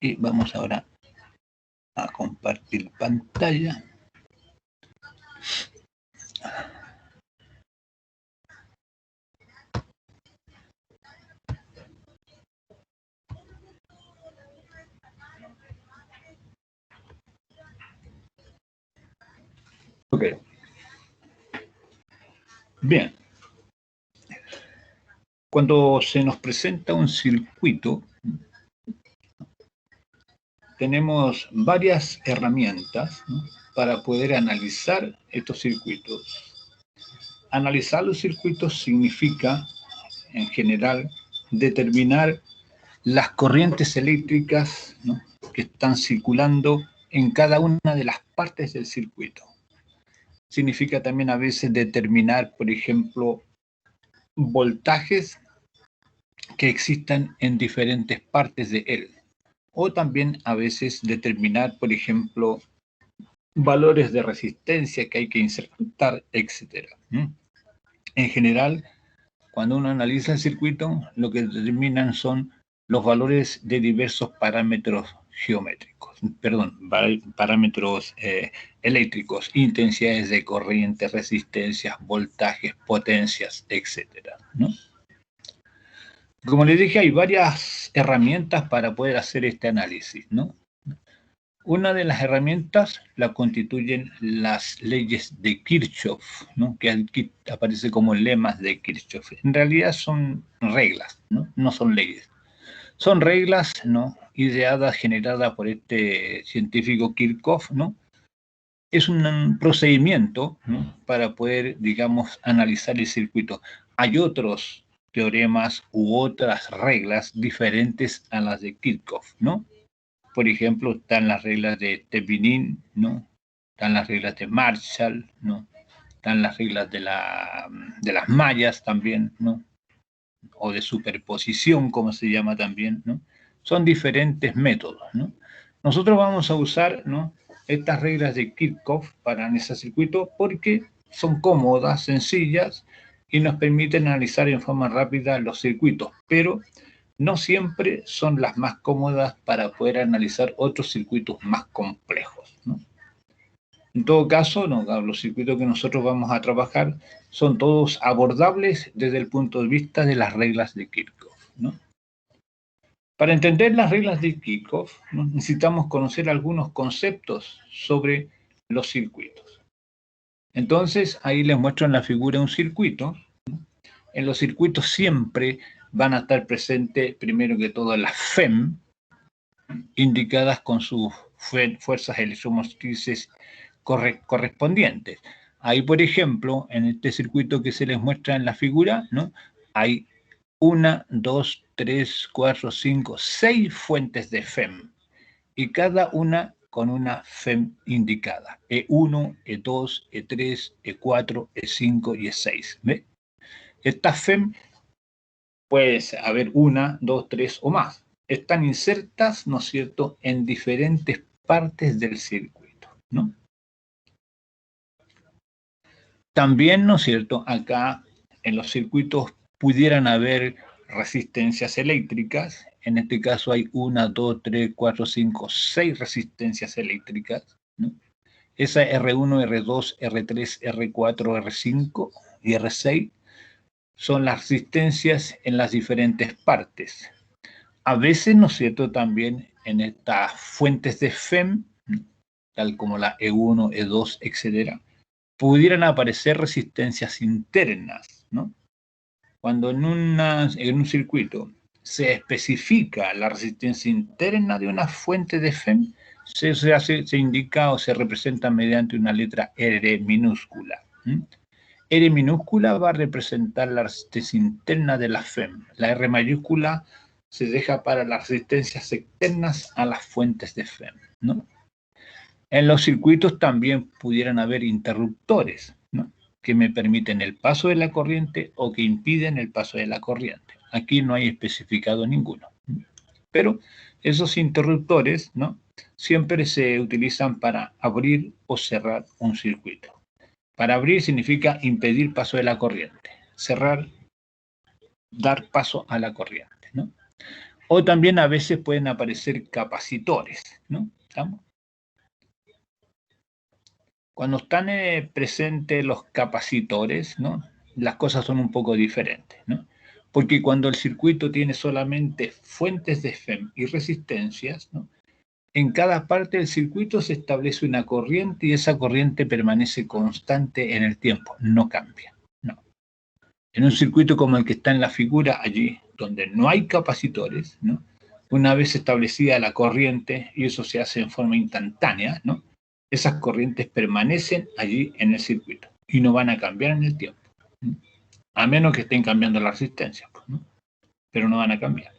Y vamos ahora a compartir pantalla. Ok. Bien. Cuando se nos presenta un circuito, tenemos varias herramientas, ¿no?, para poder analizar estos circuitos. Analizar los circuitos significa, en general, determinar las corrientes eléctricas, ¿no?, que están circulando en cada una de las partes del circuito. Significa también a veces determinar, por ejemplo, voltajes que existan en diferentes partes de él. O también a veces determinar, por ejemplo, valores de resistencia que hay que insertar, etc. En general, cuando uno analiza el circuito, lo que determinan son los valores de diversos parámetros geométricos, parámetros eléctricos, intensidades de corriente, resistencias, voltajes, potencias, etc., ¿no? Como les dije, hay varias herramientas para poder hacer este análisis, ¿no? Una de las herramientas la constituyen las leyes de Kirchhoff, ¿no?, que aquí aparece como lemas de Kirchhoff. En realidad son reglas, ¿no? No son leyes. Son reglas, ¿no?, ideadas, generadas por este científico Kirchhoff, ¿no? Es un procedimiento, ¿no?, para poder, digamos, analizar el circuito. Hay otros teoremas u otras reglas diferentes a las de Kirchhoff, ¿no? Por ejemplo, están las reglas de Thevenin, ¿no? Están las reglas de Marshall, ¿no? Están las reglas de las mallas también, ¿no? O de superposición, como se llama también, ¿no? Son diferentes métodos, ¿no? Nosotros vamos a usar, ¿no?, estas reglas de Kirchhoff para analizar circuito porque son cómodas, sencillas y nos permiten analizar en forma rápida los circuitos, pero no siempre son las más cómodas para poder analizar otros circuitos más complejos, ¿no? En todo caso, no, los circuitos que nosotros vamos a trabajar son todos abordables desde el punto de vista de las reglas de Kirchhoff, ¿no? Para entender las reglas de Kirchhoff, ¿no?, necesitamos conocer algunos conceptos sobre los circuitos. Entonces, ahí les muestro en la figura un circuito, ¿no? En los circuitos siempre van a estar presentes, primero que todo, las FEM, indicadas con sus fuerzas electromotrices correspondientes. Ahí, por ejemplo, en este circuito que se les muestra en la figura, ¿no?, hay 1, 2, 3, 4, 5, 6 fuentes de FEM, y cada una con una FEM indicada: E1, E2, E3, E4, E5 y E6. ¿Ve? Estas FEM puede haber 1, 2, 3 o más. Están insertas, ¿no es cierto?, en diferentes partes del circuito, ¿no? También, ¿no es cierto?, acá en los circuitos pudieran haber resistencias eléctricas. En este caso hay 1, 2, 3, 4, 5, 6 resistencias eléctricas, ¿no? Esa R1, R2, R3, R4, R5 y R6 son las resistencias en las diferentes partes. A veces, ¿no es cierto?, también en estas fuentes de FEM, tal como la E1, E2, etcétera, pudieran aparecer resistencias internas, ¿no? Cuando en un circuito se especifica la resistencia interna de una fuente de FEM, se indica o se representa mediante una letra R minúscula. R minúscula va a representar la resistencia interna de la FEM. La R mayúscula se deja para las resistencias externas a las fuentes de FEM, ¿no? En los circuitos también pudieran haber interruptores, ¿no?, que me permiten el paso de la corriente o que impiden el paso de la corriente. Aquí no hay especificado ninguno. Pero esos interruptores, ¿no?, siempre se utilizan para abrir o cerrar un circuito. Para abrir significa impedir paso de la corriente. Cerrar, dar paso a la corriente, ¿no? O también a veces pueden aparecer capacitores, ¿no? ¿Estamos? Cuando están presentes los capacitores, ¿no? Las cosas son un poco diferentes, ¿no? Porque cuando el circuito tiene solamente fuentes de FEM y resistencias, ¿no? En cada parte del circuito se establece una corriente y esa corriente permanece constante en el tiempo, no cambia. No. En un circuito como el que está en la figura allí, donde no hay capacitores, ¿no? Una vez establecida la corriente, y eso se hace en forma instantánea, ¿no? Esas corrientes permanecen allí en el circuito y no van a cambiar en el tiempo, ¿no? A menos que estén cambiando la resistencia, ¿no? Pero no van a cambiar.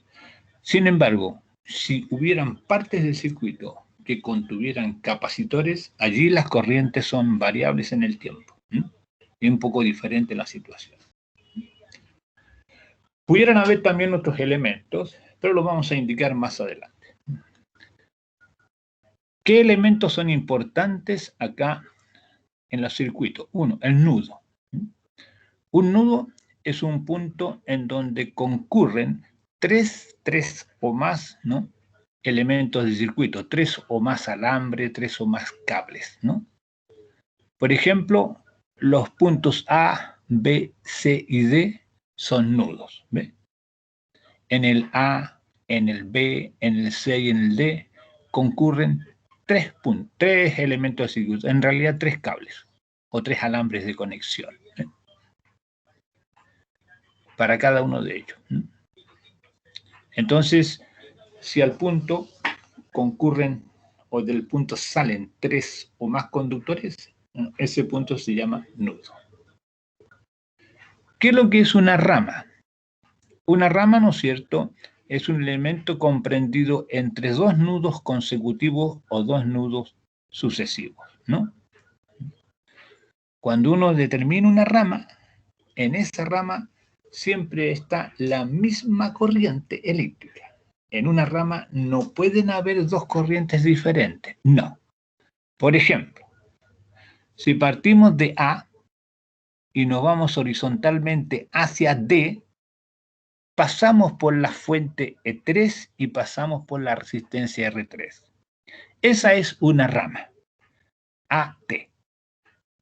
Sin embargo, si hubieran partes del circuito que contuvieran capacitores, allí las corrientes son variables en el tiempo, ¿no? Y un poco diferente la situación. Pudieran haber también otros elementos, pero los vamos a indicar más adelante. ¿Qué elementos son importantes acá en los circuitos? Uno, el nudo. Un nudo es un punto en donde concurren tres o más, ¿no? Elementos de circuito, 3 o más alambres, 3 o más cables, ¿no? Por ejemplo, los puntos A, B, C y D son nudos, ¿ve? En el A, en el B, en el C y en el D concurren tres elementos de circuito, en realidad 3 cables o 3 alambres de conexión, ¿eh? Para cada uno de ellos, ¿eh? Entonces, si al punto concurren o del punto salen 3 o más conductores, ese punto se llama nudo. ¿Qué es lo que es una rama? Una rama, ¿no es cierto?, es un elemento comprendido entre 2 nudos consecutivos o 2 nudos sucesivos, ¿no? Cuando uno determina una rama, en esa rama siempre está la misma corriente eléctrica. En una rama no pueden haber 2 corrientes diferentes, no. Por ejemplo, si partimos de A y nos vamos horizontalmente hacia D, pasamos por la fuente E3 y pasamos por la resistencia R3. Esa es una rama, AT,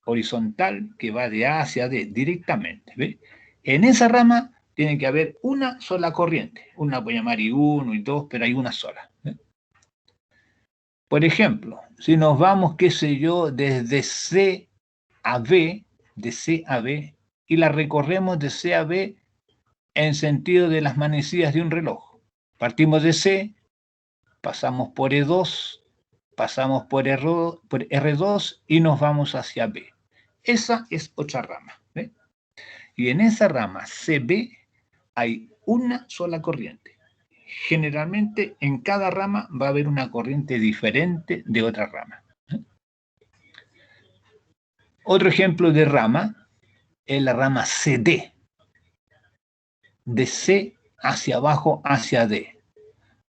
horizontal, que va de A hacia D directamente, ¿ve? En esa rama tiene que haber una sola corriente. Una voy a llamar I1, I2, pero hay una sola, ¿ve? Por ejemplo, si nos vamos, qué sé yo, desde C a B, de C a B, y la recorremos de C a B en sentido de las manecillas de un reloj. Partimos de C, pasamos por E2, pasamos por R2 y nos vamos hacia B. Esa es otra rama, ¿ve? Y en esa rama CB hay una sola corriente. Generalmente en cada rama va a haber una corriente diferente de otra rama, ¿eh? Otro ejemplo de rama es la rama CD, de C hacia abajo hacia D.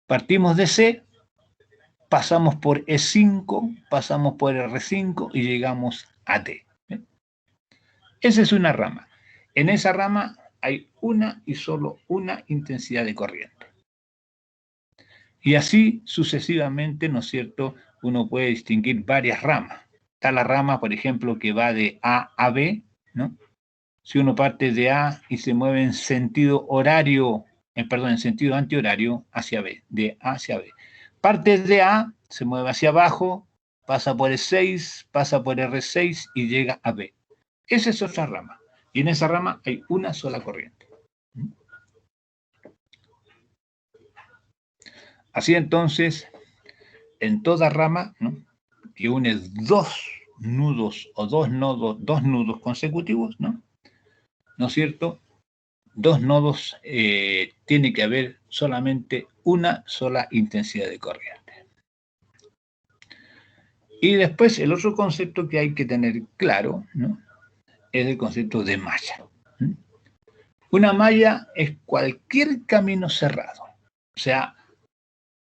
Partimos de C, pasamos por E5, pasamos por R5 y llegamos a D, ¿eh? Esa es una rama. En esa rama hay una y solo una intensidad de corriente. Y así sucesivamente, ¿no es cierto?, uno puede distinguir varias ramas. Está la rama, por ejemplo, que va de A a B, ¿no? Si uno parte de A y se mueve en sentido horario, en sentido antihorario hacia B, de A hacia B. Parte de A, se mueve hacia abajo, pasa por E6, pasa por R6 y llega a B. Esa es otra rama. Y en esa rama hay una sola corriente. Así entonces, en toda rama, ¿no?, que une 2 nudos o 2 nudos consecutivos, ¿no? ¿No es cierto? 2 nodos, tiene que haber solamente una sola intensidad de corriente. Y después el otro concepto que hay que tener claro, ¿no?, es el concepto de malla. Una malla es cualquier camino cerrado. O sea,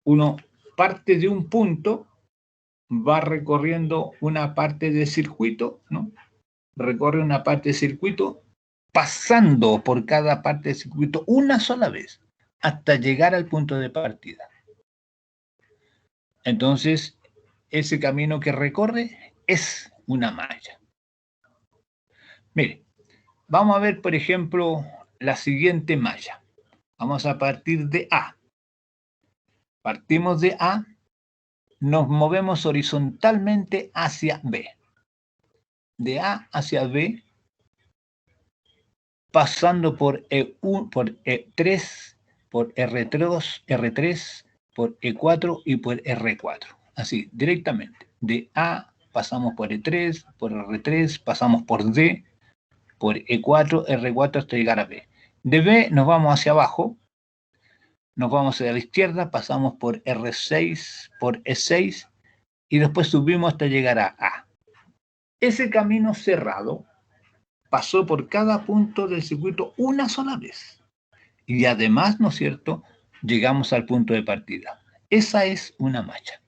uno parte de un punto, va recorriendo una parte del circuito, ¿no? Recorre una parte del circuito, pasando por cada parte del circuito una sola vez. hasta llegar al punto de partida. Entonces, ese camino que recorre es una malla. Mire, vamos a ver, por ejemplo, la siguiente malla. Vamos a partir de A. Partimos de A, nos movemos horizontalmente hacia B. De A hacia B, pasando por E1, por E3, por R3, por E4 y por R4. Así, directamente. De A pasamos por E3, por R3, pasamos por D, por E4, R4 hasta llegar a B. De B nos vamos hacia abajo, nos vamos hacia la izquierda, pasamos por R6, por E6 y después subimos hasta llegar a A. Ese camino cerrado pasó por cada punto del circuito una sola vez. Y además, ¿no es cierto?, llegamos al punto de partida. Esa es una malla.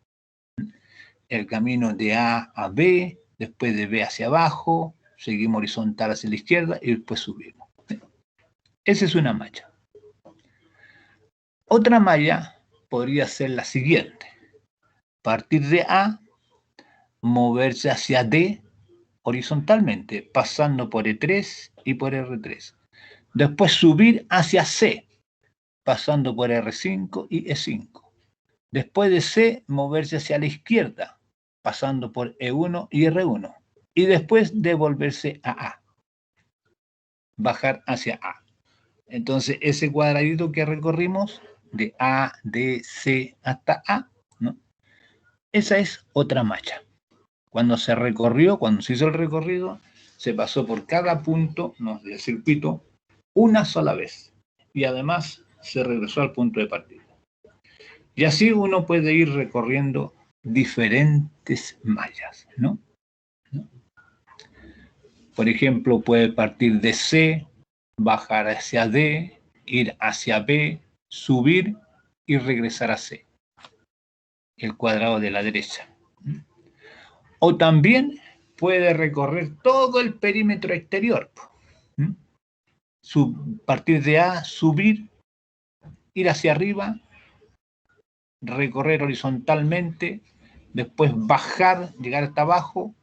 El camino de A a B, después de B hacia abajo, seguimos horizontal hacia la izquierda y después subimos. Esa es una malla. Otra malla podría ser la siguiente. Partir de A, moverse hacia D horizontalmente, pasando por E3 y por R3. Después subir hacia C, pasando por R5 y E5. Después de C, moverse hacia la izquierda, pasando por E1 y R1. Y después devolverse a A, bajar hacia A. Entonces, ese cuadradito que recorrimos, de A, D, C hasta A, ¿no? Esa es otra malla. Cuando se recorrió, cuando se hizo el recorrido, se pasó por cada punto, ¿no?, del circuito una sola vez. Y además se regresó al punto de partida. Y así uno puede ir recorriendo diferentes mallas, ¿no? Por ejemplo, puede partir de C, bajar hacia D, ir hacia B, subir y regresar a C, el cuadrado de la derecha. O también puede recorrer todo el perímetro exterior. Partir de A, subir, ir hacia arriba, recorrer horizontalmente, después bajar, llegar hasta abajo,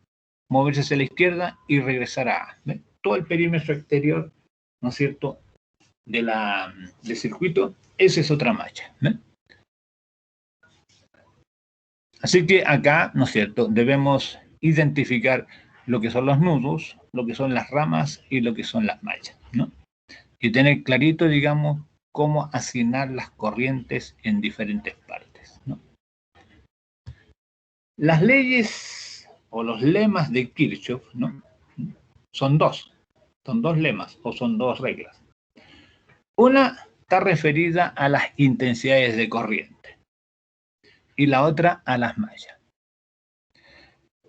moverse hacia la izquierda y regresar a A. ¿Ve? Todo el perímetro exterior, ¿no es cierto?, del circuito, esa es otra malla. ¿Ve? Así que acá, ¿no es cierto?, debemos identificar lo que son los nudos, lo que son las ramas y lo que son las mallas, ¿no? Y tener clarito, digamos, cómo asignar las corrientes en diferentes partes, ¿no? Las leyes o los lemas de Kirchhoff, ¿no?, son dos lemas o son dos reglas. Una está referida a las intensidades de corriente y la otra a las mallas.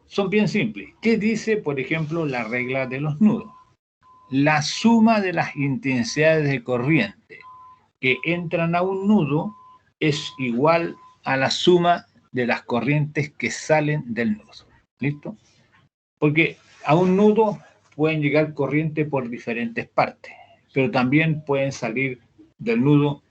Son bien simples. ¿Qué dice, por ejemplo, la regla de los nudos? La suma de las intensidades de corriente que entran a un nudo es igual a la suma de las corrientes que salen del nudo. ¿Listo? Porque a un nudo pueden llegar corrientes por diferentes partes, pero también pueden salir del nudo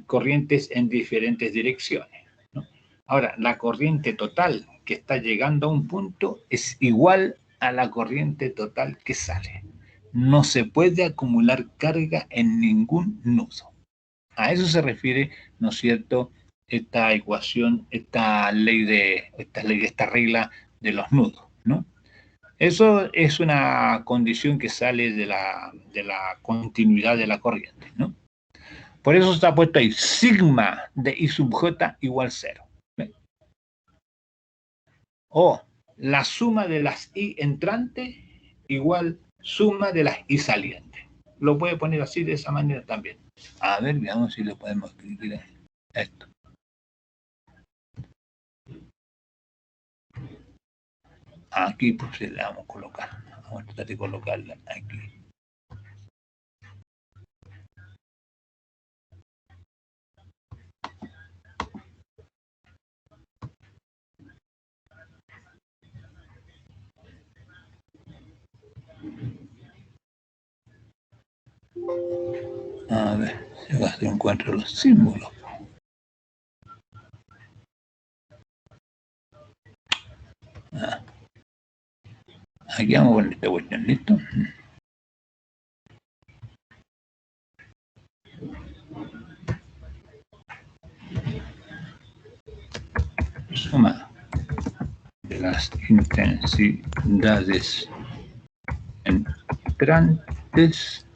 corrientes en diferentes direcciones, ¿no? Ahora, la corriente total que está llegando a un punto es igual a la corriente total que sale. No se puede acumular carga en ningún nudo. A eso se refiere, ¿no es cierto?, esta ecuación, esta regla de los nudos, ¿no? Eso es una condición que sale de la continuidad de la corriente, ¿no? Por eso está puesto ahí, sigma de I sub j igual 0. ¿Ve? O la suma de las I entrantes igual suma de las I salientes. Lo puede poner así, de esa manera también. A ver, veamos si le podemos escribir esto. Aquí pues le vamos a colocar. Vamos a tratar de colocarla aquí. A ver, Se encuentran los símbolos. Aquí vamos a poner esta cuestión, ¿listo? Suma de las intensidades entrantes,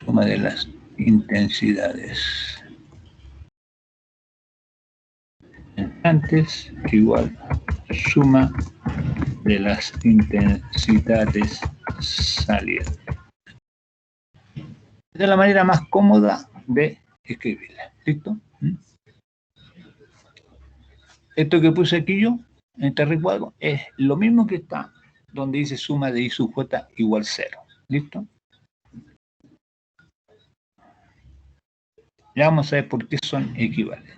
suma de las intensidades entrantes igual suma de las intensidades salientes. Esta es la manera más cómoda de escribirla. ¿Listo? Esto que puse aquí yo, en este recuadro, es lo mismo que está donde dice suma de I sub J igual 0. ¿Listo? Ya vamos a ver por qué son equivalentes.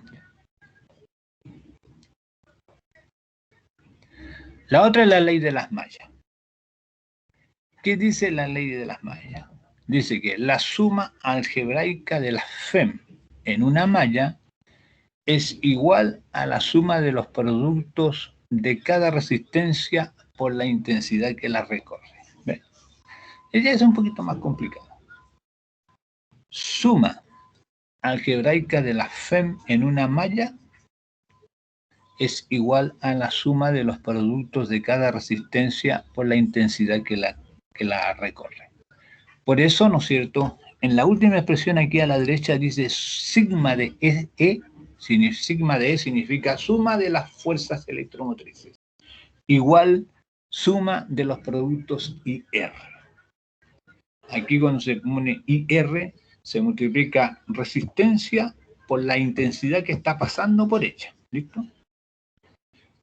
La otra es la ley de las mallas. ¿Qué dice la ley de las mallas? Dice que la suma algebraica de las FEM en una malla es igual a la suma de los productos de cada resistencia por la intensidad que la recorre. ¿Ven? Ella es un poquito más complicada. Suma algebraica de las FEM en una malla es igual a la suma de los productos de cada resistencia por la intensidad que la recorre. Por eso, ¿no es cierto? En la última expresión aquí a la derecha dice sigma de E, sigma de E significa suma de las fuerzas electromotrices, igual suma de los productos IR. Aquí cuando se pone IR, se multiplica resistencia por la intensidad que está pasando por ella. ¿Listo?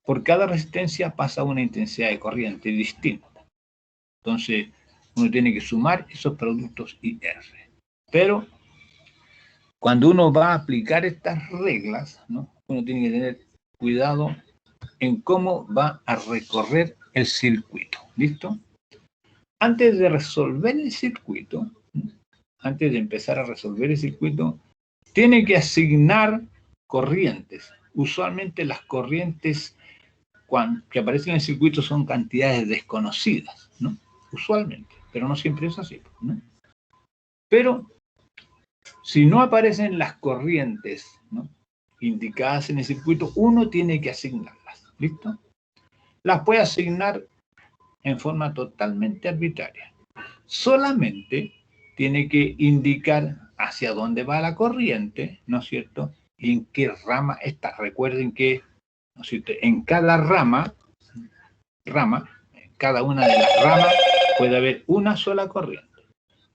Por cada resistencia pasa una intensidad de corriente distinta. Entonces, uno tiene que sumar esos productos IR. Pero, cuando uno va a aplicar estas reglas, ¿no? Uno tiene que tener cuidado en cómo va a recorrer el circuito. ¿Listo? Antes de resolver el circuito, antes de empezar a resolver el circuito, tiene que asignar corrientes. Usualmente las corrientes que aparecen en el circuito son cantidades desconocidas, ¿no? Usualmente, pero no siempre es así, ¿no? Pero si no aparecen las corrientes, ¿no?, indicadas en el circuito, uno tiene que asignarlas. ¿Listo? Las puede asignar en forma totalmente arbitraria. Solamente tiene que indicar hacia dónde va la corriente, ¿no es cierto?, y en qué rama está. Recuerden que, ¿no es cierto?, en cada rama, en cada una de las ramas puede haber una sola corriente.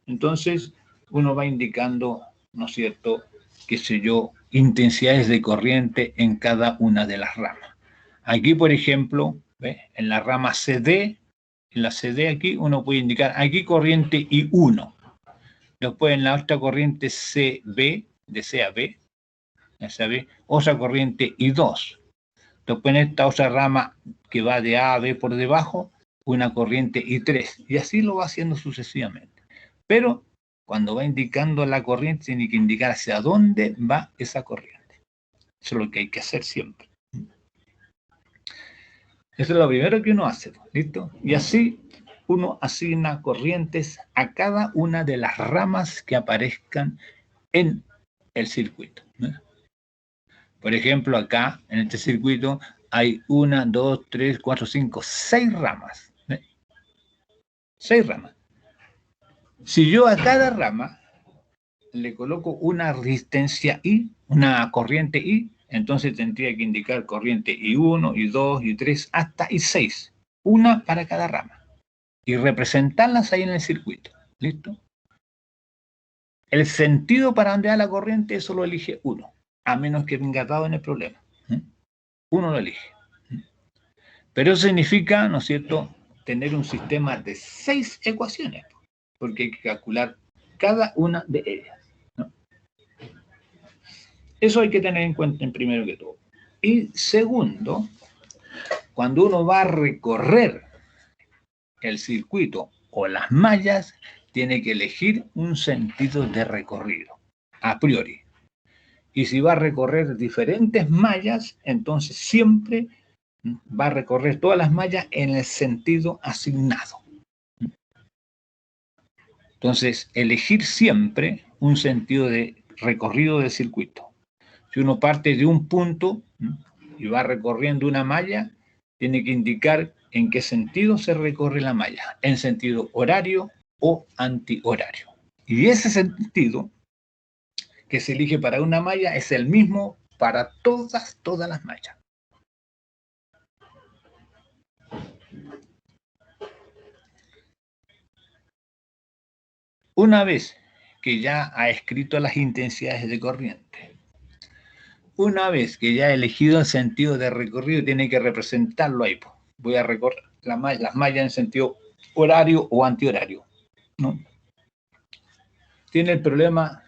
Entonces, uno va indicando, ¿no es cierto?, qué sé yo, intensidades de corriente en cada una de las ramas. Aquí, por ejemplo, ¿ve?, en la rama CD, en la CD aquí, uno puede indicar aquí corriente I1. Después en la otra corriente CB, de C a B, otra corriente I2. Después en esta otra rama que va de A a B por debajo, una corriente I3. Y así lo va haciendo sucesivamente. Pero cuando va indicando la corriente, tiene que indicar hacia dónde va esa corriente. Eso es lo que hay que hacer siempre. Eso es lo primero que uno hace, ¿listo? Y así uno asigna corrientes a cada una de las ramas que aparezcan en el circuito, ¿no? Por ejemplo, acá, en este circuito, hay 1, 2, 3, 4, 5, 6 ramas. 6 ramas. Si yo a cada rama le coloco una resistencia I, una corriente I, entonces tendría que indicar corriente I1, I2, I3, hasta I6. Una para cada rama. Y representarlas ahí en el circuito. ¿Listo? El sentido para donde va la corriente, eso lo elige uno, a menos que venga dado en el problema. Uno lo elige. Pero eso significa, ¿no es cierto?, tener un sistema de 6 ecuaciones, porque hay que calcular cada una de ellas, ¿no? Eso hay que tener en cuenta en primero que todo. Y segundo, cuando uno va a recorrer el circuito o las mallas, tiene que elegir un sentido de recorrido, a priori. Y si va a recorrer diferentes mallas, entonces siempre va a recorrer todas las mallas en el sentido asignado. Entonces, elegir siempre un sentido de recorrido del circuito. Si uno parte de un punto y va recorriendo una malla, tiene que indicar en qué sentido se recorre la malla, en sentido horario o antihorario. Y ese sentido que se elige para una malla es el mismo para todas las mallas. Una vez que ya ha escrito las intensidades de corriente, una vez que ya ha elegido el sentido de recorrido, tiene que representarlo ahí. Voy a recorrer las mallas en sentido horario o antihorario, ¿no? Tiene el problema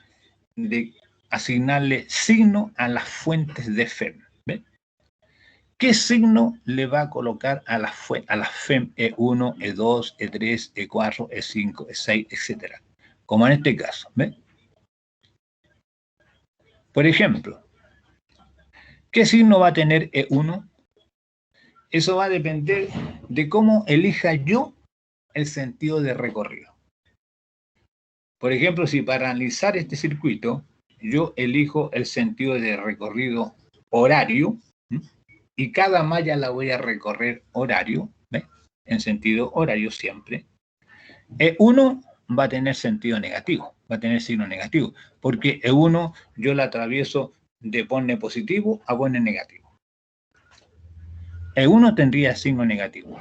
de asignarle signo a las fuentes de FEM. ¿Ve? ¿Qué signo le va a colocar a las FEM E1, E2, E3, E4, E5, E6, etcétera? Como en este caso. ¿Ve? Por ejemplo, ¿qué signo va a tener E1? Eso va a depender de cómo elija yo el sentido de recorrido. Por ejemplo, si para analizar este circuito yo elijo el sentido de recorrido horario, y cada malla la voy a recorrer horario, ¿ve? En sentido horario siempre, E1 va a tener sentido negativo, va a tener signo negativo, porque E1 yo la atravieso de pone positivo a pone negativo. E1 tendría signo negativo.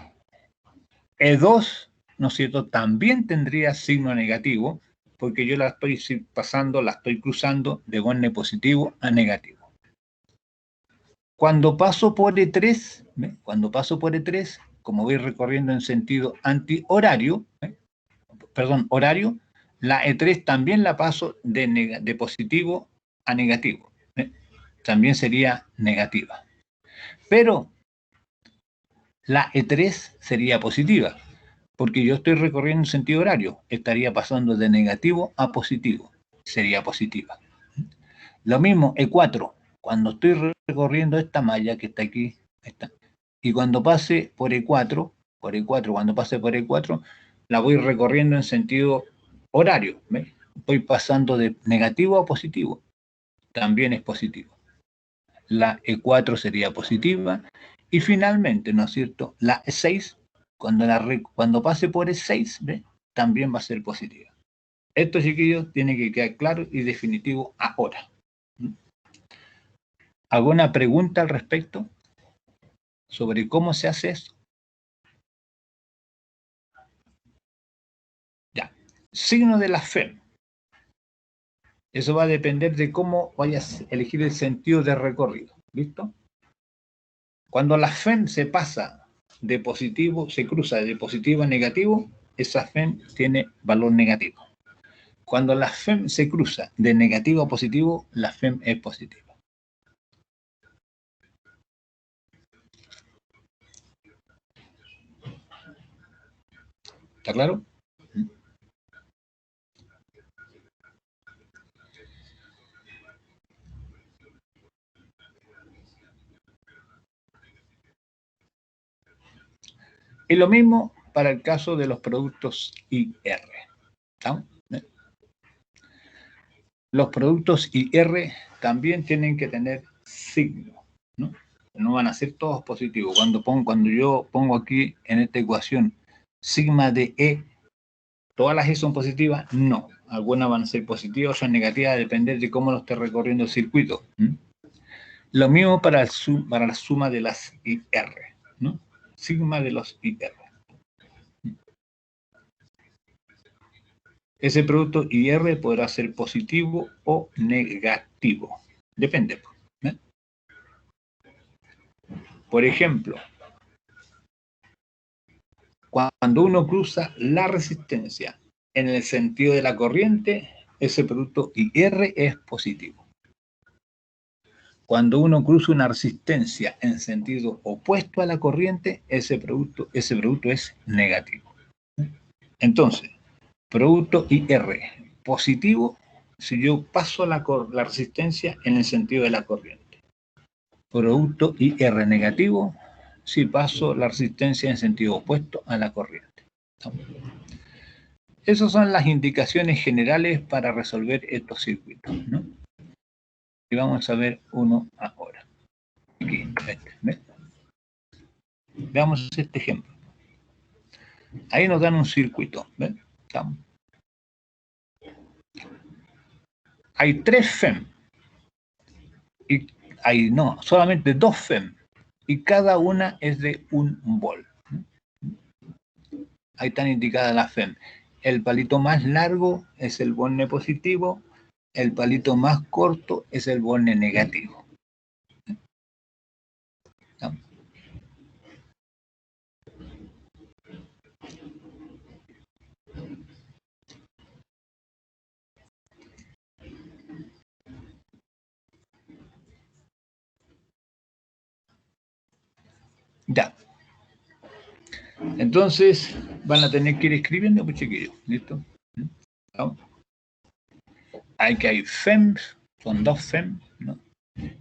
E2, ¿no es cierto?, también tendría signo negativo, porque yo la estoy pasando, la estoy cruzando de pone positivo a negativo. Cuando paso por E3, ¿ve? Cuando paso por E3, como voy recorriendo en sentido antihorario, horario, la E3 también la paso de positivo a negativo. También sería negativa. Pero la E3 sería positiva, porque yo estoy recorriendo en sentido horario. Estaría pasando de negativo a positivo. Sería positiva. Lo mismo E4. Cuando estoy recorriendo esta malla que está aquí, y cuando pase por E4, cuando pase por E4, la voy recorriendo en sentido horario. ¿Ves? Voy pasando de negativo a positivo. También es positivo. La E4 sería positiva. Y finalmente, ¿no es cierto? La E6, cuando pase por E6, ¿ves? También va a ser positiva. Esto, chiquillos, tiene que quedar claro y definitivo ahora. ¿Alguna pregunta al respecto sobre cómo se hace eso? Ya. Signo de la FEM. Eso va a depender de cómo vayas a elegir el sentido de recorrido. ¿Listo? Cuando la FEM se pasa de positivo, se cruza de positivo a negativo, esa FEM tiene valor negativo. Cuando la FEM se cruza de negativo a positivo, la FEM es positiva. ¿Está claro? Y lo mismo para el caso de los productos IR. ¿Está? Los productos IR también tienen que tener signo, ¿no? No van a ser todos positivos. Cuando yo pongo aquí en esta ecuación sigma de E, ¿todas las E son positivas? No. Algunas van a ser positivas, otras negativas, a depender de cómo lo esté recorriendo el circuito. Lo mismo para la suma de las IR, ¿no? Sigma de los IR. Ese producto IR podrá ser positivo o negativo. Depende. ¿eh? Por ejemplo, cuando uno cruza la resistencia en el sentido de la corriente, ese producto IR es positivo. Cuando uno cruza una resistencia en sentido opuesto a la corriente, ese producto es negativo. Entonces, Producto IR. Positivo si yo paso la resistencia en el sentido de la corriente. Producto IR negativo si paso la resistencia en sentido opuesto a la corriente. Esas son las indicaciones generales para resolver estos circuitos, ¿no? Y vamos a ver uno ahora. Aquí, ¿ves? Veamos este ejemplo. Ahí nos dan un circuito, ¿ves? Hay 3 FEM. Y hay, no, solamente 2 FEM. Y cada una es de 1 volt. Ahí están indicadas las FEM. El palito más largo es el volne positivo, el palito más corto es el volne negativo. Ya. Entonces, van a tener que ir escribiendo, pues chiquillos. ¿Listo? ¿No? Hay que hay FEMs, son 2 FEM, ¿no?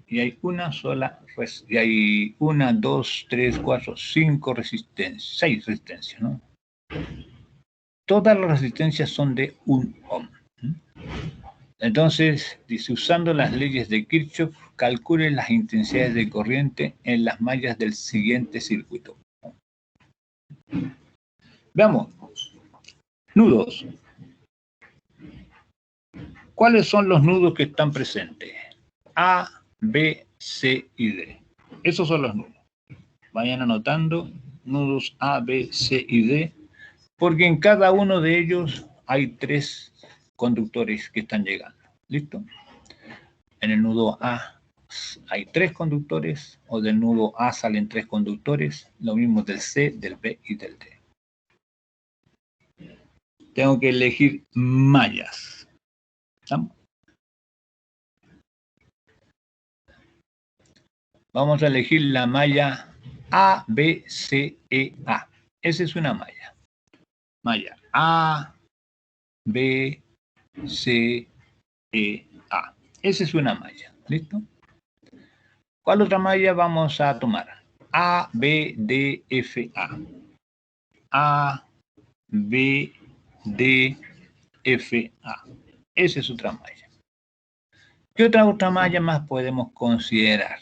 Y hay una sola, y hay 1, 2, 3, 4, 5 resistencias, 6 resistencias, ¿no? Todas las resistencias son de 1 ohm. Entonces, dice, usando las leyes de Kirchhoff, calcule las intensidades de corriente en las mallas del siguiente circuito. Veamos. Nudos. ¿Cuáles son los nudos que están presentes? A, B, C y D. Esos son los nudos. Vayan anotando nudos A, B, C y D, porque en cada uno de ellos hay 3 conductores que están llegando. ¿Listo? En el nudo A hay 3 conductores, o del nudo A salen 3 conductores, lo mismo del C, del B y del D. Tengo que elegir mallas. ¿Estamos? Vamos a elegir la malla A, B, C, E, A. Esa es una malla. Malla A, B, C, E, A. Esa es una malla. ¿Listo? ¿Cuál otra malla vamos a tomar? A, B, D, F, A. A, B, D, F, A. Esa es otra malla. ¿Qué otra malla más podemos considerar?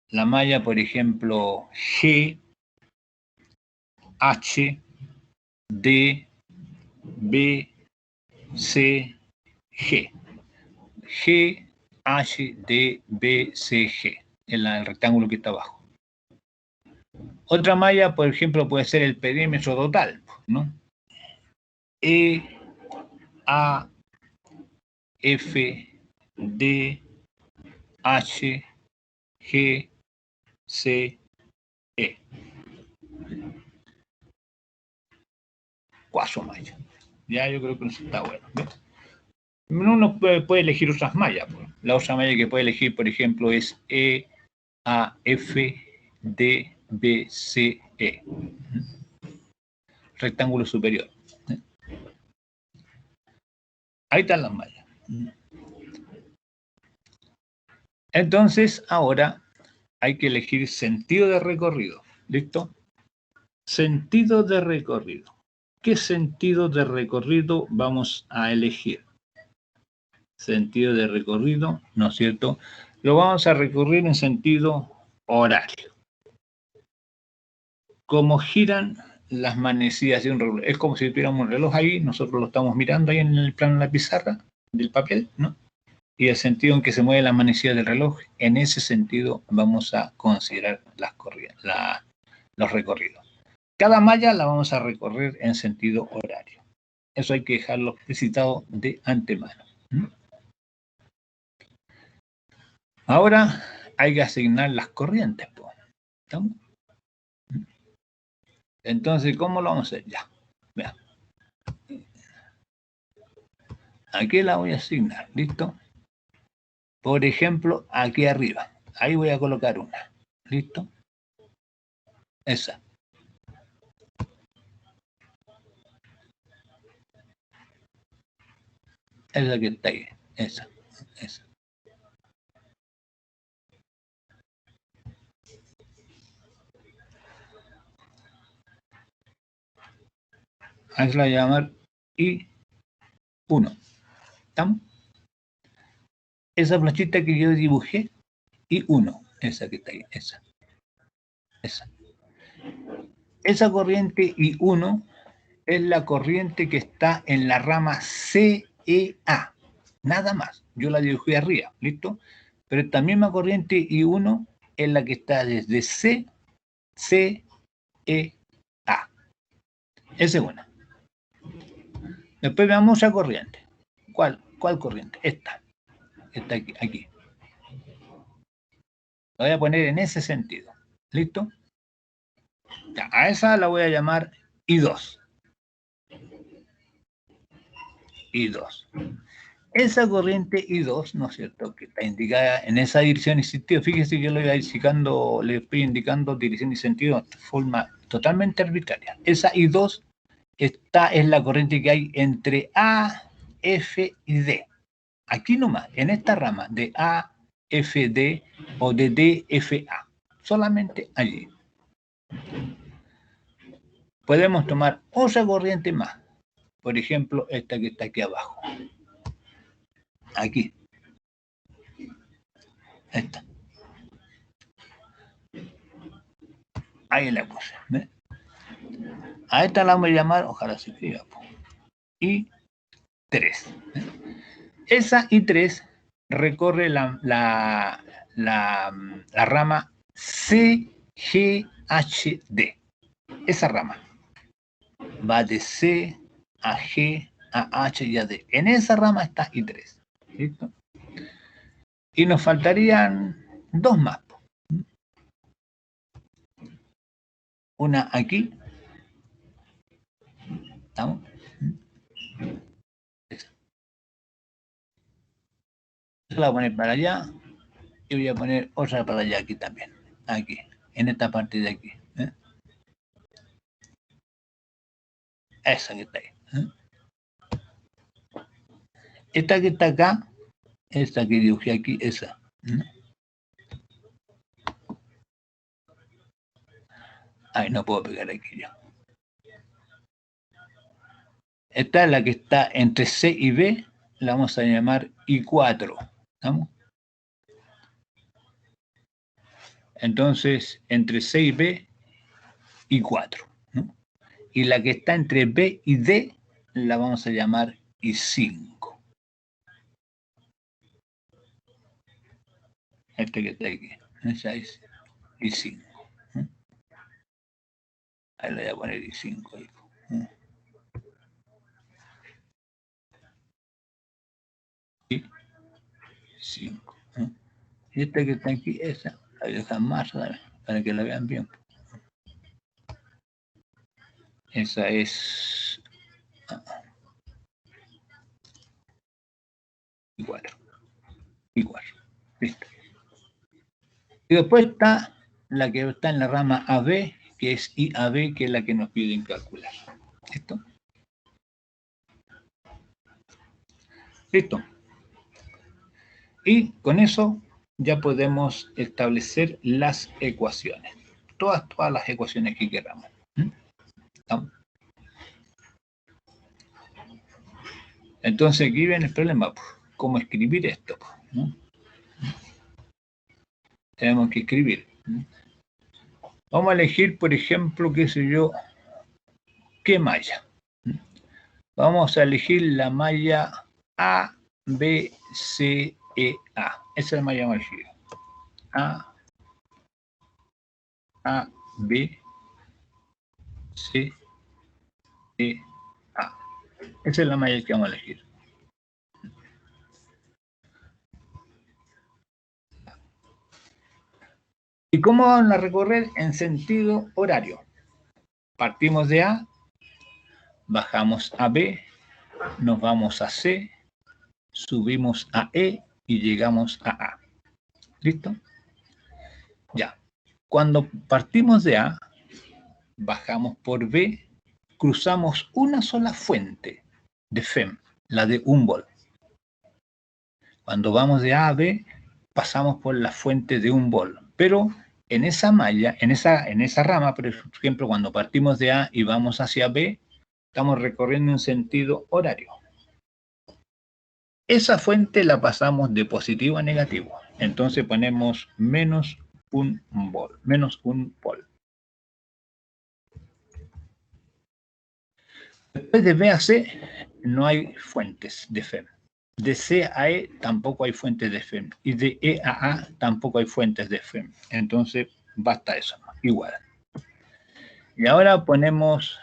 La malla, por ejemplo, G, H, D, B, C, G. G, H, D, B, C, G. El rectángulo que está abajo. Otra malla, por ejemplo, puede ser el perímetro total, ¿no? E, A, F, D, H, G, C, E. 4 mallas. Ya yo creo que eso está bueno. ¿Ves? Uno puede elegir otras mallas. Pues. La otra malla que puede elegir, por ejemplo, es E, A, F, D, B, C, E. Rectángulo superior. Ahí están las mallas. Entonces, ahora hay que elegir sentido de recorrido. ¿Listo? Sentido de recorrido. ¿Qué sentido de recorrido vamos a elegir? Sentido de recorrido, ¿no es cierto? Lo vamos a recorrer en sentido horario. Como giran las manecillas de un reloj. Es como si tuviéramos un reloj ahí, nosotros lo estamos mirando ahí en el plano de la pizarra del papel, ¿no? Y el sentido en que se mueve la manecilla del reloj, en ese sentido vamos a considerar los recorridos. Cada malla la vamos a recorrer en sentido horario. Eso hay que dejarlo explicitado de antemano. Ahora hay que asignar las corrientes. ¿Estamos? Entonces, ¿cómo lo vamos a hacer? Ya, vean. Aquí la voy a asignar, ¿listo? Por ejemplo, aquí arriba. Ahí voy a colocar una. ¿Listo? Esa. Esa que está ahí, esa. A esa la voy a llamar I1. ¿Estamos? Esa flechita que yo dibujé, I1, esa que está ahí, esa. Esa corriente I1 es la corriente que está en la rama CEA, nada más. Yo la dibujé arriba, ¿listo? Pero esta misma corriente I1 es la que está desde CEA. Esa es una. Después veamos otra corriente. ¿Cuál corriente? Esta aquí. La voy a poner en ese sentido. ¿Listo? Ya, a esa la voy a llamar I2. Esa corriente I2, ¿no es cierto?, que está indicada en esa dirección y sentido. Fíjese que yo le estoy indicando dirección y sentido de forma totalmente arbitraria. Esa I2 es la corriente que hay entre A, F y D. Aquí nomás, en esta rama de A, F, D o de D, F, A. Solamente allí. Podemos tomar otra corriente más. Por ejemplo, esta que está aquí abajo. Aquí. Esta. Ahí la puse. ¿Ves? A esta la vamos a llamar, ojalá se escriba, I3. Esa I3 recorre la rama CGHD. Esa rama va de C a G a H y a D. En esa rama está I3. ¿Listo? Y nos faltarían dos más. Una aquí. ¿Estamos? Esa la voy a poner para allá. Y voy a poner otra para allá aquí también. Aquí. En esta parte de aquí. Esa que está ahí. Esta que está acá. Esta que dibujé aquí. Esa. Ay, no puedo pegar aquí ya. Esta es la que está entre C y B, la vamos a llamar I4. ¿Estamos? Entonces, entre C y B, I4. ¿no? Y la que está entre B y D, la vamos a llamar I5. Este que está aquí. Esa es I5. Ahí le voy a poner I5. Ahí. I5. Y esta que está aquí, esa, la voy a dejar más para que la vean bien. Esa es I4. Listo. Y después está la que está en la rama AB, que es IAB, que es la que nos piden calcular. ¿Listo? Listo. Y con eso ya podemos establecer las ecuaciones. Todas las ecuaciones que queramos. ¿Estamos? Entonces aquí viene el problema. ¿Cómo escribir esto? ¿no? Tenemos que escribir. Vamos a elegir, por ejemplo, qué sé yo, qué malla. Vamos a elegir la malla A, B, C, E, A. Esa es la malla vamos a elegir. A, B, C, E, A. Esa es la malla que vamos a elegir. ¿Y cómo vamos a recorrer? En sentido horario. Partimos de A, bajamos a B, nos vamos a C, subimos a E y llegamos a A. ¿Listo? Ya. Cuando partimos de A, bajamos por B, cruzamos una sola fuente de FEM, la de Humboldt. Cuando vamos de A a B, pasamos por la fuente de 1 volt. Pero en esa malla, en esa rama, por ejemplo, cuando partimos de A y vamos hacia B, estamos recorriendo un sentido horario. Esa fuente la pasamos de positivo a negativo. Entonces ponemos menos 1 volt. Menos 1 volt. Después de B a C no hay fuentes de FEM. De C a E tampoco hay fuentes de FEM. Y de E a A tampoco hay fuentes de FEM. Entonces basta eso, igual. Y ahora ponemos,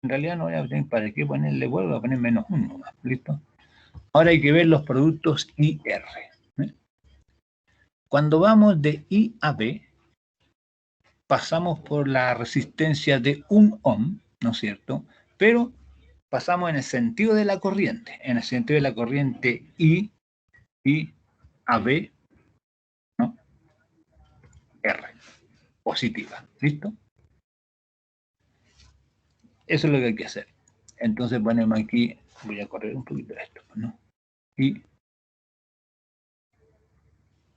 en realidad no voy a tener para qué ponerle, vuelvo a poner menos 1, ¿listo? Ahora hay que ver los productos IR. Cuando vamos de I a B, pasamos por la resistencia de 1 ohm, ¿no es cierto? Pero pasamos en el sentido de la corriente, en el sentido de la corriente I a B, ¿no? R, positiva, ¿listo? Eso es lo que hay que hacer. Entonces ponemos aquí, voy a correr un poquito esto, ¿no? Y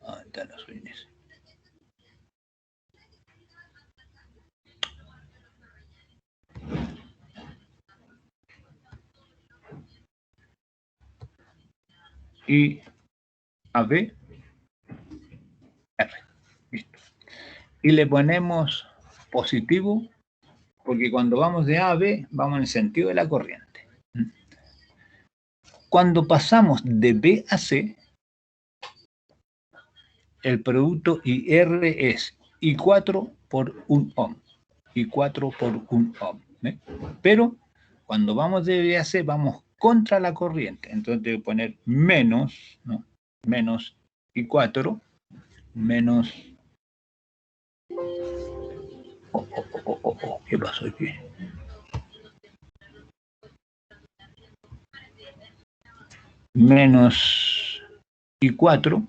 ¿dónde están los fines? Y a B, R, listo. Y le ponemos positivo, porque cuando vamos de A a B, vamos en el sentido de la corriente. Cuando pasamos de B a C, el producto IR es I4 por 1 ohm. I4 por 1 ohm. ¿Ve? Pero cuando vamos de B a C, vamos contra la corriente. Entonces tengo que poner menos, ¿no? Menos I4, menos... ¿Qué pasó aquí? Menos I4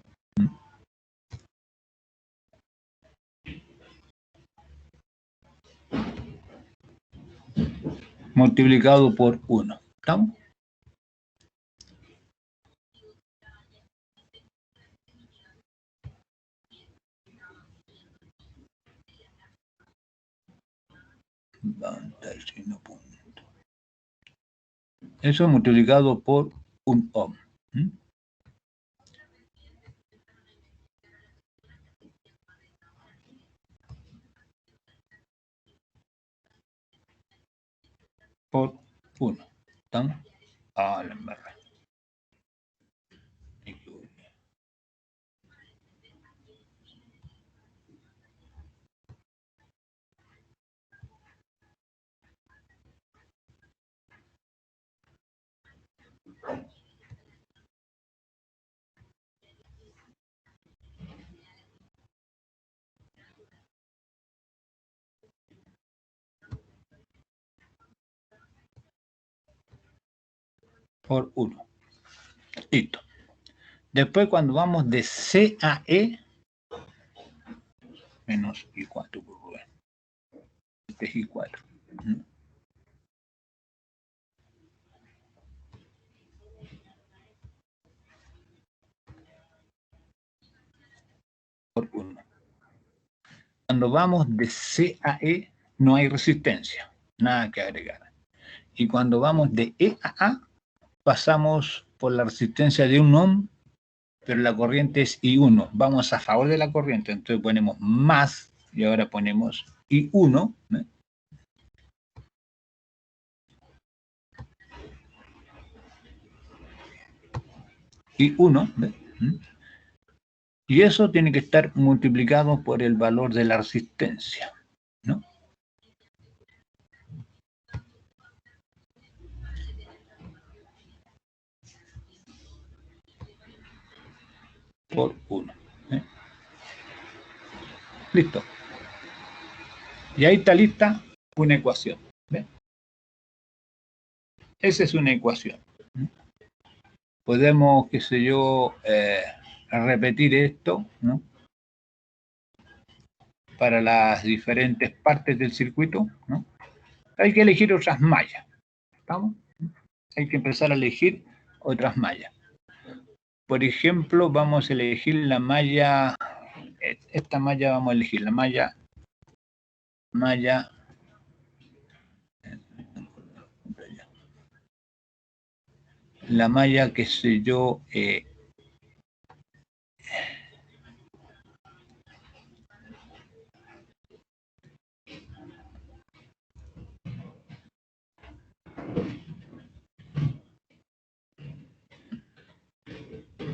multiplicado por 1. ¿Estamos? Eso multiplicado por 1 ohm. Por 1. ¿Estamos? Ah, la embarré. Por 1. Listo. Después cuando vamos de C a E, menos I4 por Rubén. Este es I4. Por 1. Cuando vamos de C a E, no hay resistencia. Nada que agregar. Y cuando vamos de E a A, pasamos por la resistencia de 1 ohm, pero la corriente es I1. Vamos a favor de la corriente, entonces ponemos más, y ahora ponemos I1, ¿eh? I1, ¿eh? Y eso tiene que estar multiplicado por el valor de la resistencia, ¿no? Por 1. ¿Eh? Listo. Y ahí está lista una ecuación. ¿Ve? Esa es una ecuación. Podemos, qué sé yo, repetir esto, ¿no? Para las diferentes partes del circuito, ¿no? Hay que elegir otras mallas. ¿Estamos? Hay que empezar a elegir otras mallas. por ejemplo, vamos a elegir la malla, esta malla vamos a elegir, la malla, qué sé yo,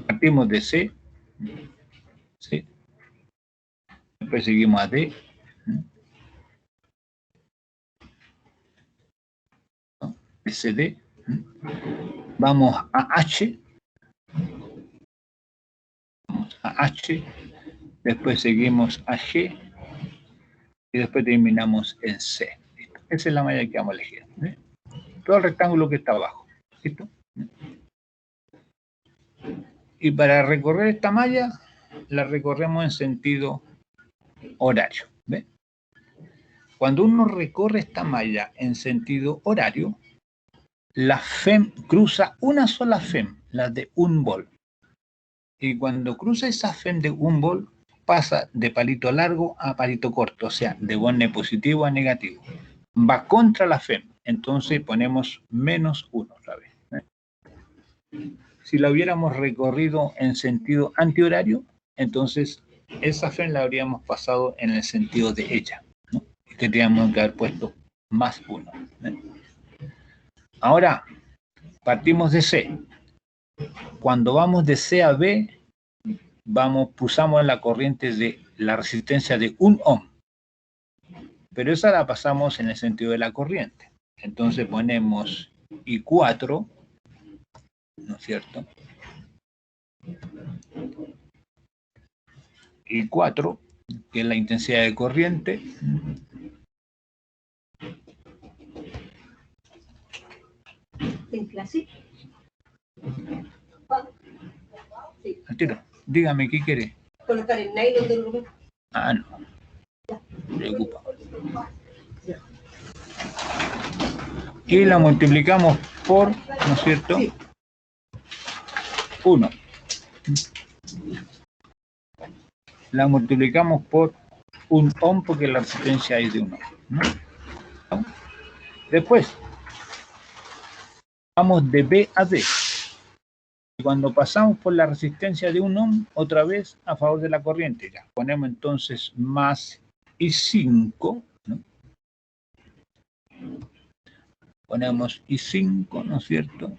partimos de C, después seguimos a D, SD, vamos a H, después seguimos a G y después terminamos en C. ¿Listo? Esa es la malla que vamos a elegir. Todo el rectángulo que está abajo. ¿Listo? Y para recorrer esta malla, la recorremos en sentido horario. ¿Ve? Cuando uno recorre esta malla en sentido horario, la FEM cruza una sola FEM, la de un vol. Y cuando cruza esa FEM de un vol, pasa de palito largo a palito corto, o sea, de borne positivo a negativo. Va contra la FEM, entonces ponemos -1 otra vez. Si la hubiéramos recorrido en sentido antihorario, entonces esa FEM la habríamos pasado en el sentido de ella, ¿no? Y tendríamos que haber puesto +1. Ahora, partimos de C. Cuando vamos de C a B, pulsamos la corriente de la resistencia de 1 ohm. Pero esa la pasamos en el sentido de la corriente. Entonces ponemos I4, ¿no es cierto? I4, que es la intensidad de corriente. Al tiro. Dígame, ¿qué quiere? Colocar el nylon del lugar. Ah, no. Me preocupa. Y la multiplicamos por, ¿no es cierto? 1. La multiplicamos por 1 ohm porque la resistencia es de 1 ohm, ¿no? Después, vamos de B a D. Y cuando pasamos por la resistencia de 1 ohm, otra vez a favor de la corriente. Ya ponemos entonces más I5, ¿no? Ponemos I5, ¿no es cierto?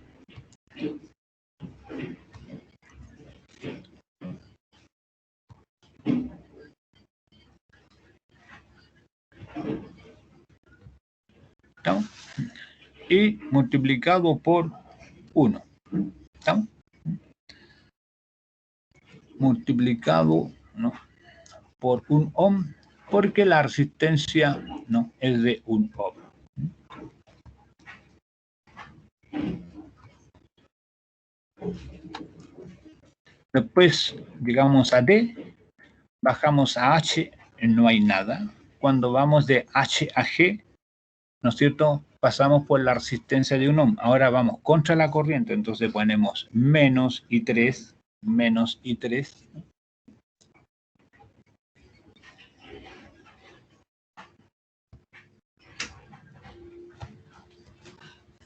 ¿Estamos? Y multiplicado por 1. ¿Estamos? Multiplicado, ¿no?, por 1 ohm, porque la resistencia, ¿no?, es de 1 ohm. Después llegamos a D, bajamos a H, no hay nada. Cuando vamos de H a G, ¿no es cierto?, pasamos por la resistencia de 1 ohm. Ahora vamos contra la corriente, entonces ponemos menos I3, menos I3.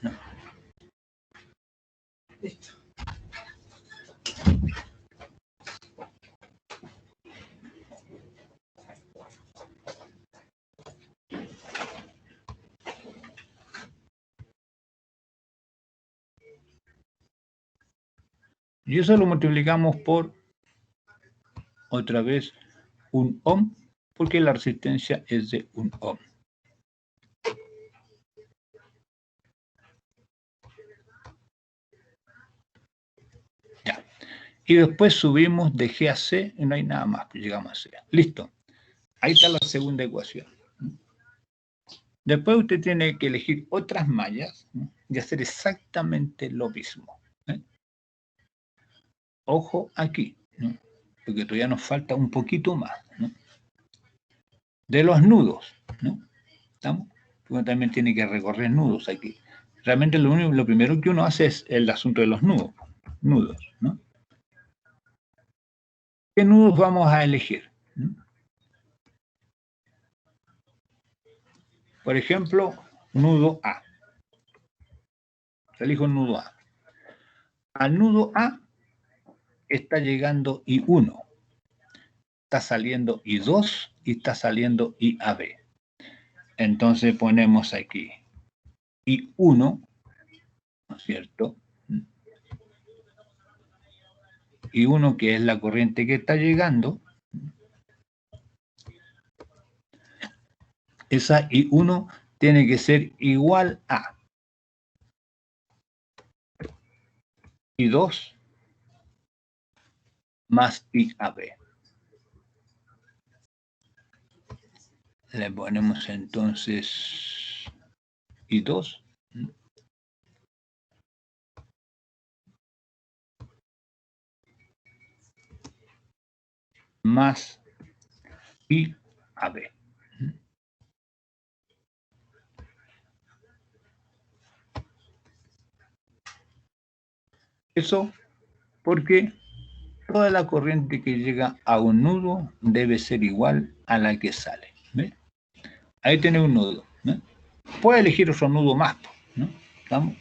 No. Listo. Y eso lo multiplicamos por, otra vez, 1 ohm, porque la resistencia es de 1 ohm. Ya. Y después subimos de G a C y no hay nada más, pues llegamos a C. Listo. Ahí está la segunda ecuación. Después usted tiene que elegir otras mallas, ¿no?, y hacer exactamente lo mismo. Ojo aquí, ¿no?, porque todavía nos falta un poquito más, ¿no?, de los nudos, ¿no? ¿Estamos? Uno también tiene que recorrer nudos aquí. Realmente lo primero que uno hace es el asunto de los nudos, ¿no? ¿Qué nudos vamos a elegir? Por ejemplo, nudo A. Elijo un nudo A. Al nudo A está llegando I1, está saliendo I2 y está saliendo IAB. Entonces ponemos aquí I1, ¿no es cierto? I1, que es la corriente que está llegando. Esa I1 tiene que ser igual a I2 más IAB. Le ponemos entonces I2 más IAB. Eso porque toda la corriente que llega a un nudo debe ser igual a la que sale. ¿Ve? Ahí tiene un nudo. ¿no? Puede elegir otro nudo más. ¿no? ¿Estamos?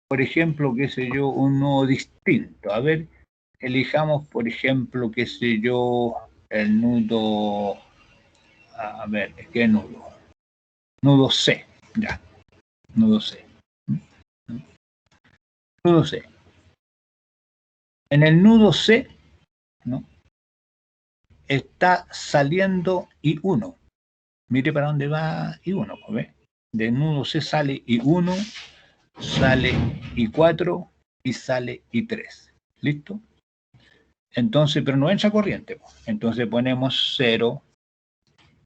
Por ejemplo, qué sé yo, un nudo distinto. A ver, elijamos, por ejemplo, qué sé yo, el nudo... A ver, ¿qué nudo? Nudo C. Ya, nudo C. Nudo C. En el nudo C, ¿no? Está saliendo I1. Mire para dónde va I1, ¿ve? De nudo C sale I1, sale I4 y sale I3. ¿Listo? Entonces, pero no entra corriente. Entonces ponemos 0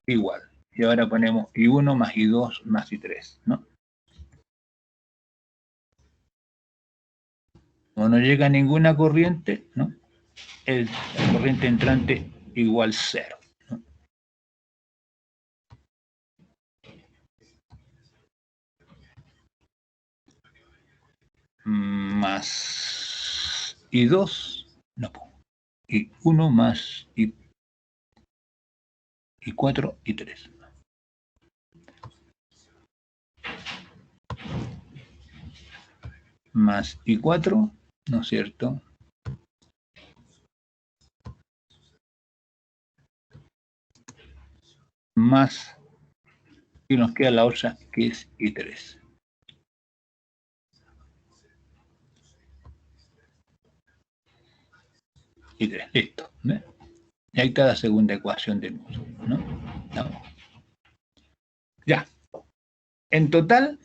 igual. Y ahora ponemos I1 más I2 más I3, ¿no? Como no llega ninguna corriente, ¿no? La corriente entrante igual 0. ¿no? Más I2, no, I1 más I4 y 3. Más I4, ¿no es cierto? Más, y nos queda la otra que es I3. I3, listo. ¿Ve? Y ahí está la segunda ecuación de nudo, ¿no? ¿no? Ya. En total,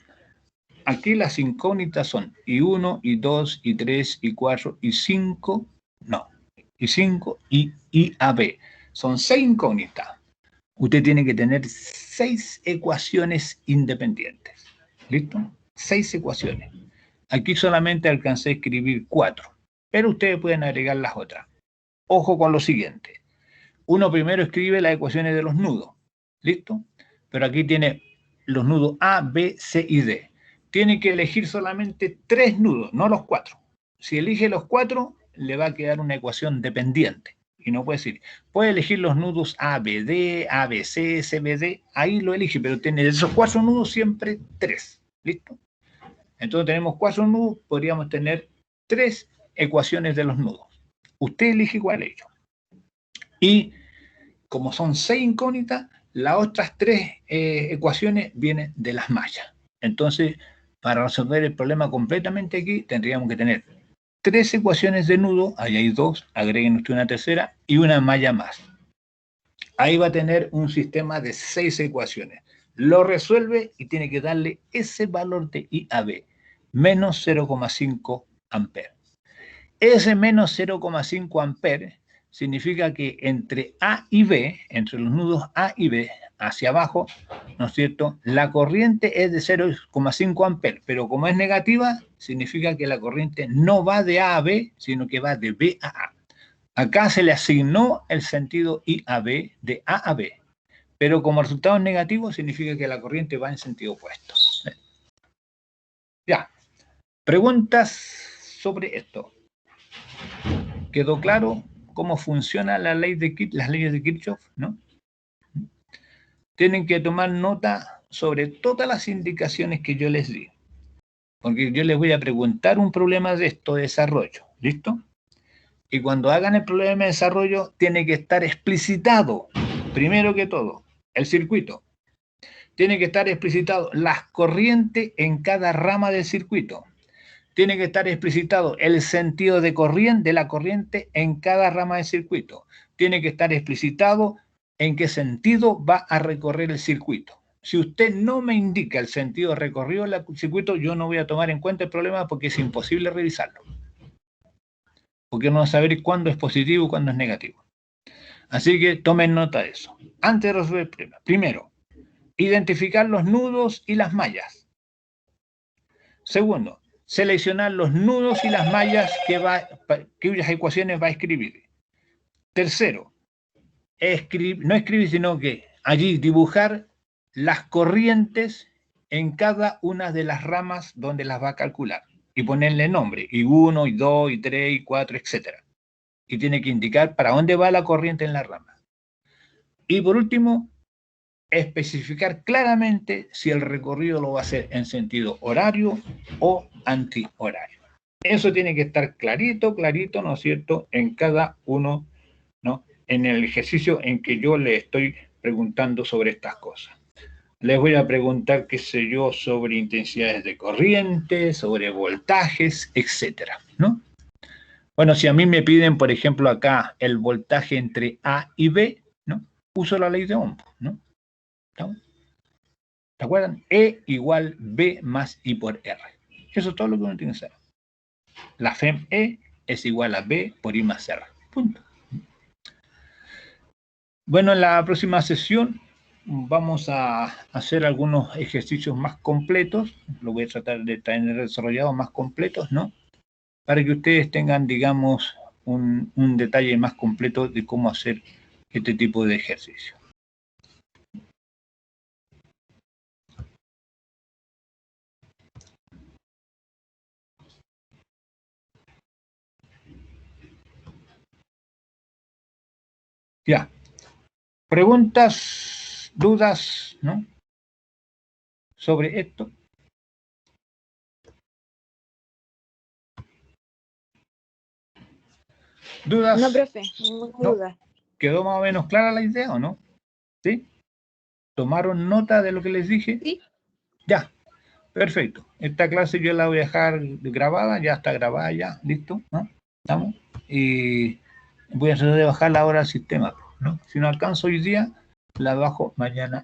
aquí las incógnitas son I1, I2, I3, I4, I5, no, I5 y IAB. Son 6 incógnitas. Usted tiene que tener 6 ecuaciones independientes. ¿Listo? 6 ecuaciones. Aquí solamente alcancé a escribir 4, pero ustedes pueden agregar las otras. Ojo con lo siguiente. Uno primero escribe las ecuaciones de los nudos. ¿Listo? Pero aquí tiene los nudos A, B, C y D. Tiene que elegir solamente 3 nudos, no los 4. Si elige los 4, le va a quedar una ecuación dependiente. Y no puede decir, puede elegir los nudos ABD, ABC, CBD, ahí lo elige, pero tiene de esos 4 nudos siempre 3. ¿Listo? Entonces tenemos 4 nudos, podríamos tener 3 ecuaciones de los nudos. Usted elige cuál es ello. Y como son 6 incógnitas, las otras 3 ecuaciones vienen de las mallas. Entonces, para resolver el problema completamente aquí, tendríamos que tener 3 ecuaciones de nudo, ahí hay 2, agreguen usted una tercera y una malla más. Ahí va a tener un sistema de 6 ecuaciones. Lo resuelve y tiene que darle ese valor de IAB, menos 0,5 amperes. Ese menos 0,5 amperes significa que entre A y B, entre los nudos A y B, hacia abajo, ¿no es cierto? La corriente es de 0,5 amperes, pero como es negativa, significa que la corriente no va de A a B, sino que va de B a A. Acá se le asignó el sentido I a B de A a B, pero como resultado negativo significa que la corriente va en sentido opuesto. Ya, preguntas sobre esto. ¿Quedó claro cómo funciona las leyes de Kirchhoff, ¿no? Tienen que tomar nota sobre todas las indicaciones que yo les di. Porque yo les voy a preguntar un problema de esto de desarrollo. ¿Listo? Y cuando hagan el problema de desarrollo, tiene que estar explicitado, primero que todo, el circuito. Tiene que estar explicitado las corrientes en cada rama del circuito. Tiene que estar explicitado el sentido de la corriente en cada rama del circuito. Tiene que estar explicitado en qué sentido va a recorrer el circuito. Si usted no me indica el sentido recorrido del circuito, yo no voy a tomar en cuenta el problema porque es imposible revisarlo. Porque no va a saber cuándo es positivo y cuándo es negativo. Así que tomen nota de eso. Antes de resolver el problema, primero, identificar los nudos y las mallas. Segundo, seleccionar los nudos y las mallas cuyas ecuaciones va a escribir. Tercero, no escribir, sino que allí dibujar las corrientes en cada una de las ramas donde las va a calcular y ponerle nombre, I1, I2, I3, I4, etc. Y tiene que indicar para dónde va la corriente en la rama. Y por último, especificar claramente si el recorrido lo va a hacer en sentido horario o antihorario. Eso tiene que estar clarito, ¿no es cierto?, en cada uno, ¿no?, en el ejercicio en que yo le estoy preguntando sobre estas cosas. Les voy a preguntar, qué sé yo, sobre intensidades de corriente, sobre voltajes, etcétera, ¿no? Bueno, si a mí me piden, por ejemplo, acá el voltaje entre A y B, ¿no?, uso la ley de Ohm, ¿no? ¿Te acuerdan? E igual B más I por R. Eso es todo lo que uno tiene que saber. La FEM E es igual a B por I más R. Punto. Bueno, en la próxima sesión vamos a hacer algunos ejercicios más completos. Lo voy a tratar de tener desarrollados más completos, ¿no? Para que ustedes tengan, digamos, un detalle más completo de cómo hacer este tipo de ejercicio. Ya. ¿Preguntas, dudas, no?, sobre esto? ¿Dudas? No, profe, ninguna duda. ¿Quedó más o menos clara la idea o no? ¿Sí? ¿Tomaron nota de lo que les dije? Sí. Ya, perfecto. Esta clase yo la voy a dejar grabada, ya está grabada ya, listo, ¿no? ¿Estamos? Y voy a tratar de bajarla ahora al sistema, ¿no? Si no alcanzo hoy día, la bajo mañana.